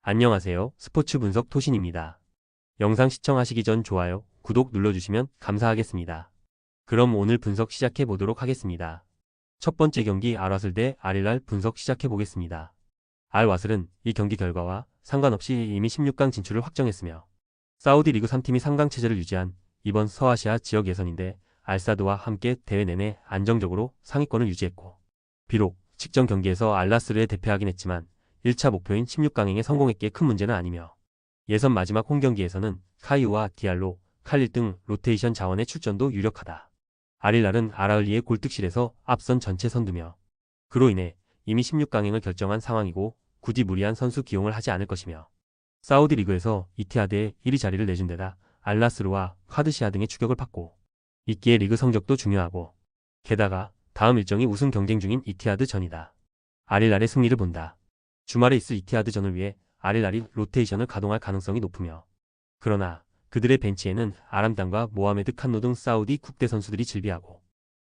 안녕하세요. 스포츠 분석 토신입니다. 영상 시청하시기 전 좋아요, 구독 눌러주시면 감사하겠습니다. 그럼 오늘 분석 시작해 보도록 하겠습니다. 첫 번째 경기 알와슬 대 알힐랄 분석 시작해 보겠습니다. 알와슬은 이 경기 결과와 상관없이 이미 16강 진출을 확정했으며 사우디 리그 3팀이 3강 체제를 유지한 이번 서아시아 지역 예선인데 알사드와 함께 대회 내내 안정적으로 상위권을 유지했고 비록 직전 경기에서 알나스르에 대패하긴 했지만 1차 목표인 16강행에 성공했기에 큰 문제는 아니며 예선 마지막 홈경기에서는 카이우와 디알로, 칼릴 등 로테이션 자원의 출전도 유력하다. 알힐랄은 아라을리의 골득실에서 앞선 전체 선두며 그로 인해 이미 16강행을 결정한 상황이고 굳이 무리한 선수 기용을 하지 않을 것이며 사우디 리그에서 이티하드에 1위 자리를 내준 데다 알나스르와 카드시아 등의 추격을 받고 있기에 리그 성적도 중요하고 게다가 다음 일정이 우승 경쟁 중인 이티하드 전이다. 알힐랄의 승리를 본다. 주말에 있을 이티하드 전을 위해 알힐랄이 로테이션을 가동할 가능성이 높으며 그러나 그들의 벤치에는 아람단과 모하메드 칸노 등 사우디 국대 선수들이 질비하고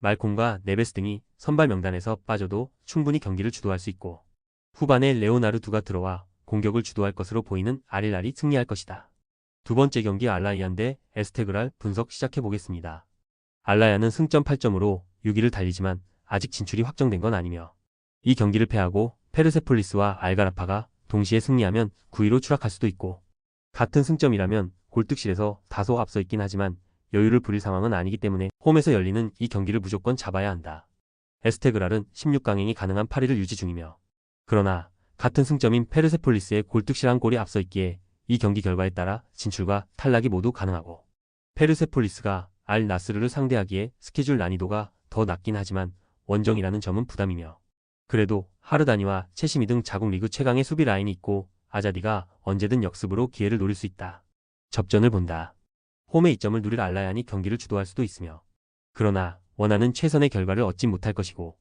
말콤과 네베스 등이 선발 명단에서 빠져도 충분히 경기를 주도할 수 있고 후반에 레오나르두가 들어와 공격을 주도할 것으로 보이는 알힐랄이 승리할 것이다. 두 번째 경기 알라이안 대 에스테그랄 분석 시작해 보겠습니다. 알라이안은 승점 8점으로 6위를 달리지만 아직 진출이 확정된 건 아니며 이 경기를 패하고 페르세폴리스와 알가라파가 동시에 승리하면 9위로 추락할 수도 있고 같은 승점이라면 골득실에서 다소 앞서 있긴 하지만 여유를 부릴 상황은 아니기 때문에 홈에서 열리는 이 경기를 무조건 잡아야 한다. 에스테그랄은 16강행이 가능한 8위를 유지 중이며 그러나 같은 승점인 페르세폴리스의 골득실 한 골이 앞서 있기에 이 경기 결과에 따라 진출과 탈락이 모두 가능하고 페르세폴리스가 알 나스르를 상대하기에 스케줄 난이도가 더 낮긴 하지만 원정이라는 점은 부담이며 그래도 하르다니와 체시미 등 자국 리그 최강의 수비 라인이 있고 아자디가 언제든 역습으로 기회를 노릴 수 있다. 접전을 본다. 홈의 이점을 누릴 알라얀이 경기를 주도할 수도 있으며 그러나 원하는 최선의 결과를 얻지 못할 것이고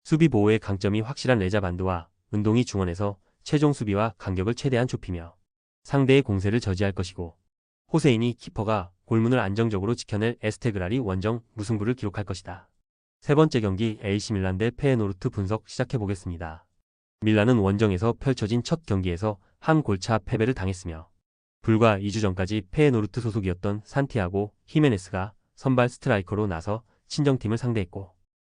수비 보호의 강점이 확실한 레자반드와 은동이 중원에서 최종 수비와 간격을 최대한 좁히며 상대의 공세를 저지할 것이고 호세인이 키퍼가 골문을 안정적으로 지켜낼 에스테그랄이 원정 무승부를 기록할 것이다. 세 번째 경기 AC 밀란 대 페에노르트 분석 시작해 보겠습니다. 밀란은 원정에서 펼쳐진 첫 경기에서 한 골차 패배를 당했으며 불과 2주 전까지 페에노르트 소속이었던 산티아고 히메네스가 선발 스트라이커로 나서 친정팀을 상대했고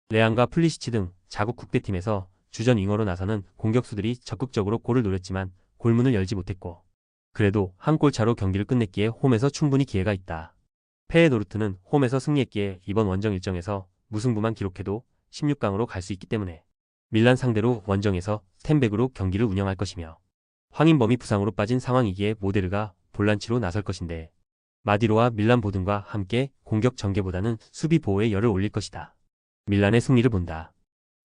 레앙과 플리시치 등 자국 국대팀에서 주전 윙어로 나서는 공격수들이 적극적으로 골을 노렸지만 골문을 열지 못했고 그래도 한 골차로 경기를 끝냈기에 홈에서 충분히 기회가 있다. 페에노르트는 홈에서 승리했기에 이번 원정 일정에서 무승부만 기록해도 16강으로 갈 수 있기 때문에 밀란 상대로 원정에서 스탠백으로 경기를 운영할 것이며 황인범이 부상으로 빠진 상황이기에 모데르가 볼란치로 나설 것인데 마디로와 밀란 보든과 함께 공격 전개보다는 수비 보호에 열을 올릴 것이다. 밀란의 승리를 본다.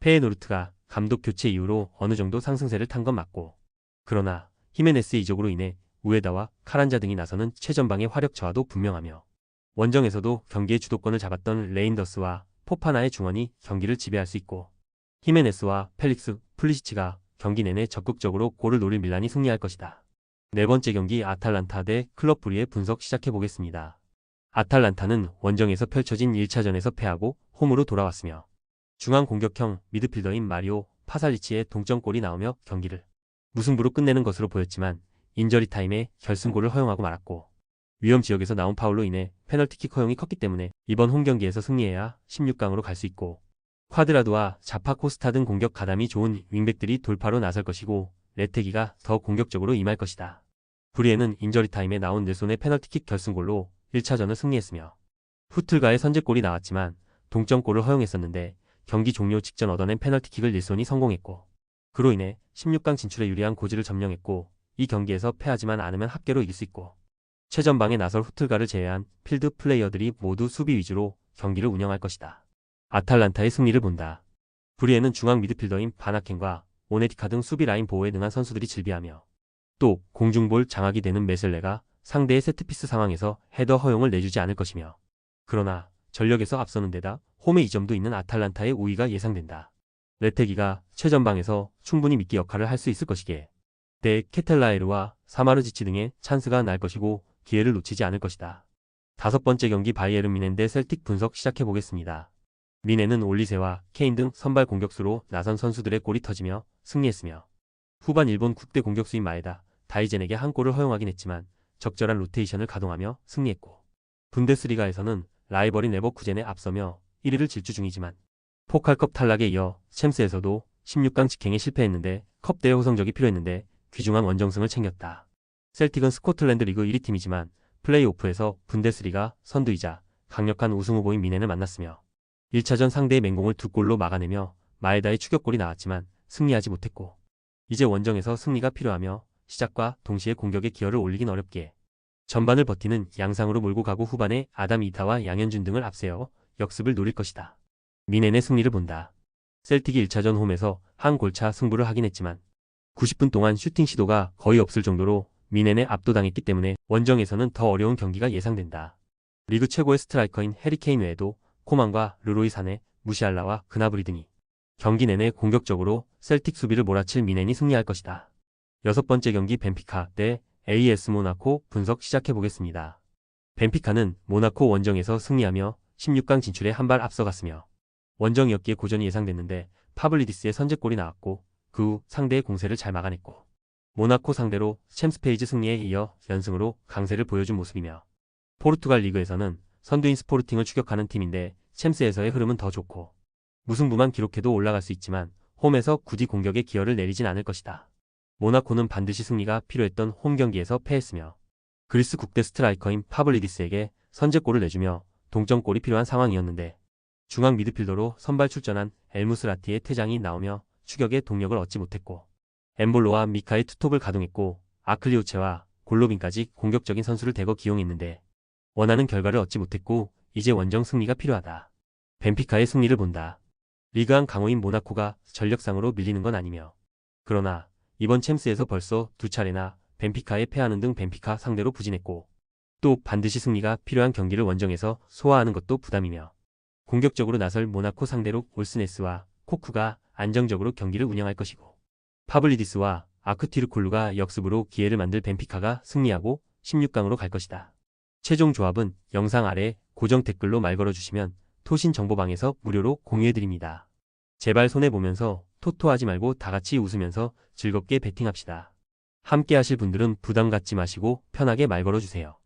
페에노르트가 감독 교체 이후로 어느 정도 상승세를 탄 건 맞고 그러나 히메네스 이적으로 인해 우에다와 카란자 등이 나서는 최전방의 화력 저하도 분명하며 원정에서도 경기의 주도권을 잡았던 레인더스와 포파나의 중원이 경기를 지배할 수 있고 히메네스와 펠릭스, 플리시치가 경기 내내 적극적으로 골을 노릴 밀란이 승리할 것이다. 네 번째 경기 아탈란타 대 클럽 브리의 분석 시작해 보겠습니다. 아탈란타는 원정에서 펼쳐진 1차전에서 패하고 홈으로 돌아왔으며 중앙 공격형 미드필더인 마리오 파살리치의 동점골이 나오며 경기를 무승부로 끝내는 것으로 보였지만 인저리 타임에 결승골을 허용하고 말았고 위험 지역에서 나온 파울로 인해 페널티킥 허용이 컸기 때문에 이번 홈경기에서 승리해야 16강으로 갈 수 있고 쿼드라도와 자파 코스타 등 공격 가담이 좋은 윙백들이 돌파로 나설 것이고 레테기가 더 공격적으로 임할 것이다. 브리에는 인저리 타임에 나온 넬손의 페널티킥 결승골로 1차전을 승리했으며 후틀가의 선제골이 나왔지만 동점골을 허용했었는데 경기 종료 직전 얻어낸 페널티킥을 닐손이 성공했고 그로 인해 16강 진출에 유리한 고지를 점령했고 이 경기에서 패하지만 않으면 합계로 이길 수 있고 최전방에 나설 후틀가를 제외한 필드 플레이어들이 모두 수비 위주로 경기를 운영할 것이다. 아탈란타의 승리를 본다. 브리에는 중앙 미드필더인 바나켄과 오네티카 등 수비 라인 보호에 능한 선수들이 질비하며 또 공중볼 장악이 되는 메셀레가 상대의 세트피스 상황에서 헤더 허용을 내주지 않을 것이며 그러나 전력에서 앞서는 데다 홈의 이점도 있는 아탈란타의 우위가 예상된다. 레테기가 최전방에서 충분히 미끼 역할을 할 수 있을 것이기에 대 케텔라에르와 사마르지치 등의 찬스가 날 것이고 기회를 놓치지 않을 것이다. 다섯 번째 경기 바이에른 뮌헨 대 셀틱 분석 시작해 보겠습니다. 뮌헨은 올리세와 케인 등 선발 공격수로 나선 선수들의 골이 터지며 승리했으며 후반 일본 국대 공격수인 마에다, 다이젠에게 한 골을 허용하긴 했지만 적절한 로테이션을 가동하며 승리했고, 분데스리가에서는 라이벌인 레버쿠젠에 앞서며 1위를 질주 중이지만 포칼컵 탈락에 이어 챔스에서도 16강 직행에 실패했는데 컵 대회 호성적이 필요했는데 귀중한 원정승을 챙겼다. 셀틱은 스코틀랜드 리그 1위 팀이지만 플레이오프에서 분데스리가 선두이자 강력한 우승 후보인 미넨을 만났으며 1차전 상대의 맹공을 2골로 막아내며 마에다의 추격골이 나왔지만 승리하지 못했고, 이제 원정에서 승리가 필요하며 시작과 동시에 공격의 기여를 올리긴 어렵기에 전반을 버티는 양상으로 몰고 가고 후반에 아담 이타와 양현준 등을 앞세워 역습을 노릴 것이다. 미넨의 승리를 본다. 셀틱이 1차전 홈에서 한 골차 승부를 하긴 했지만 90분 동안 슈팅 시도가 거의 없을 정도로 미넨에 압도당했기 때문에 원정에서는 더 어려운 경기가 예상된다. 리그 최고의 스트라이커인 해리케인 외에도 코만과 르로이 사네, 무시알라와 그나브리 등이 경기 내내 공격적으로 셀틱 수비를 몰아칠 미넨이 승리할 것이다. 6번째 경기 벤피카 대 AS 모나코 분석 시작해보겠습니다. 벤피카는 모나코 원정에서 승리하며 16강 진출에 한 발 앞서갔으며 원정이었기에 고전이 예상됐는데 파블리디스의 선제골이 나왔고 그 후 상대의 공세를 잘 막아냈고 모나코 상대로 챔스페이지 승리에 이어 연승으로 강세를 보여준 모습이며 포르투갈 리그에서는 선두인 스포르팅을 추격하는 팀인데 챔스에서의 흐름은 더 좋고 무승부만 기록해도 올라갈 수 있지만 홈에서 굳이 공격에 기여를 내리진 않을 것이다. 모나코는 반드시 승리가 필요했던 홈 경기에서 패했으며 그리스 국대 스트라이커인 파블리디스에게 선제골을 내주며 동점골이 필요한 상황이었는데 중앙 미드필더로 선발 출전한 엘무스라티의 퇴장이 나오며 추격에 동력을 얻지 못했고 엠볼로와 미카의 투톱을 가동했고 아클리오체와 골로빈까지 공격적인 선수를 대거 기용했는데 원하는 결과를 얻지 못했고 이제 원정 승리가 필요하다. 벤피카의 승리를 본다. 리그안 강호인 모나코가 전력상으로 밀리는 건 아니며 그러나 이번 챔스에서 벌써 2차례나 벤피카에 패하는 등 벤피카 상대로 부진했고 또 반드시 승리가 필요한 경기를 원정에서 소화하는 것도 부담이며 공격적으로 나설 모나코 상대로 올스네스와 코쿠가 안정적으로 경기를 운영할 것이고 파블리디스와 아크티르콜루가 역습으로 기회를 만들 벤피카가 승리하고 16강으로 갈 것이다. 최종 조합은 영상 아래 고정 댓글로 말 걸어주시면 토신 정보방에서 무료로 공유해드립니다. 제발 손해보면서 토토하지 말고 다같이 웃으면서 즐겁게 베팅합시다. 함께 하실 분들은 부담 갖지 마시고 편하게 말 걸어주세요.